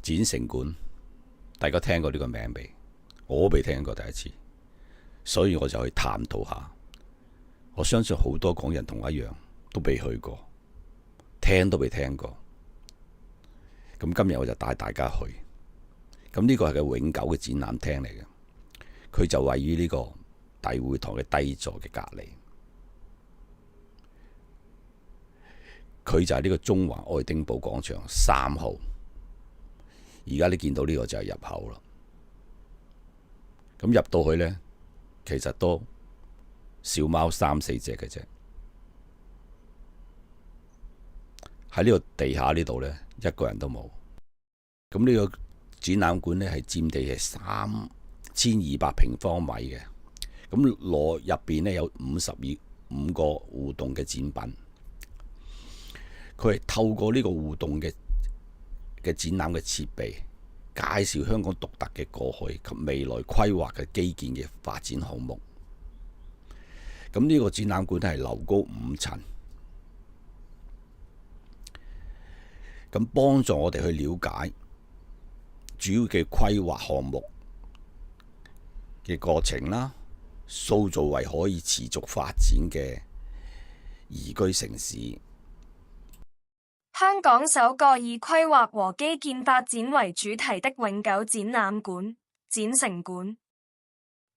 展城館，大家聽過呢個名未？我未聽過第一次，所以我就去探討下。我相信好多港人同我一樣都未去過，聽都未聽過。咁今日我就帶大家去。咁呢個係個永久嘅展覽廳嚟嘅，佢就位於呢個大會堂嘅低座嘅隔籬。佢就係呢個中環愛丁堡廣場3號。而家你見到呢個就係入口啦。咁入到去呢，其實都小貓3、4隻嘅啫。喺呢個地下呢度呢，一個人都冇。咁呢個展覽館呢，係佔地係3200平方米嘅。咁入邊呢，有55個互動嘅展品。佢係透過呢個互動嘅展覽嘅設備，介紹香港獨特嘅過去及未來規劃嘅基建嘅發展項目。咁呢個展覽館係樓高5層，咁幫助我哋去了解主要嘅規劃項目嘅過程啦，塑造為可以持續發展嘅宜居城市。香港首個以規劃和基建發展為主題的永久展覽館——展城館。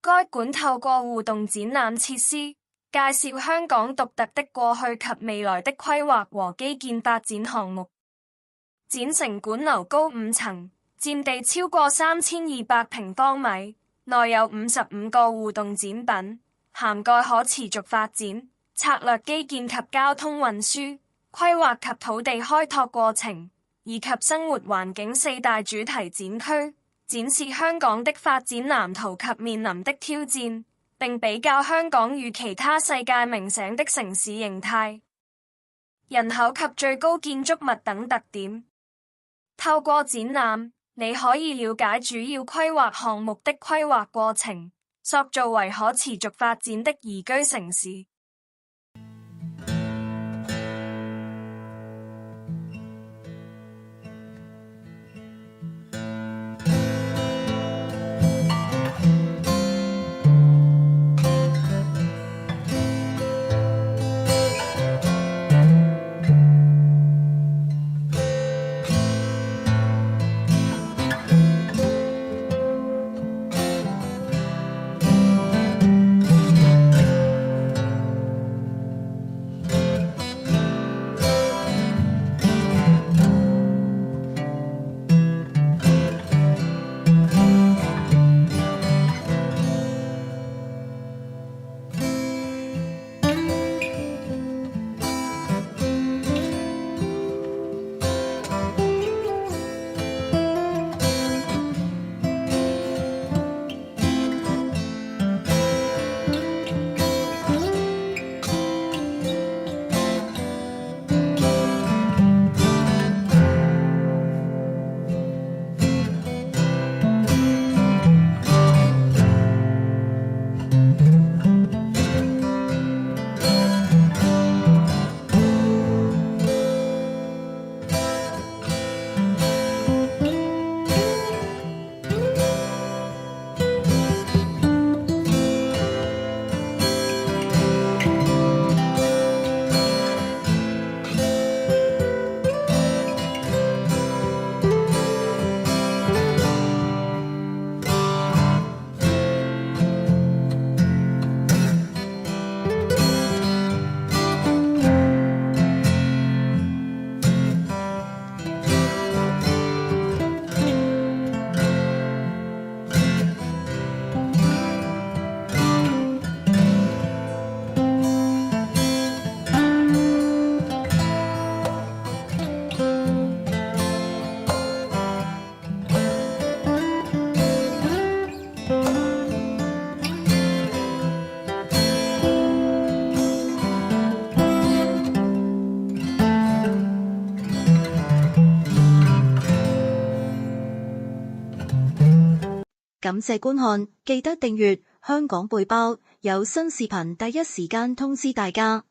該館透過互動展覽設施，介紹香港獨特的過去及未來的規劃和基建發展項目。展城館樓高5層，佔地超過3200平方米，內有55個互動展品，涵蓋可持續發展、策略基建及交通運輸、規劃及土地開拓過程，以及生活環境4大主題展區，展示香港的發展藍圖及面臨的挑戰，並比較香港與其他世界名城的城市形態、人口及最高建築物等特點。透過展覽，你可以了解主要規劃項目的規劃過程，塑造為可持續發展的宜居城市。感謝觀看，記得訂閱香港背包，有新視頻第一時間通知大家。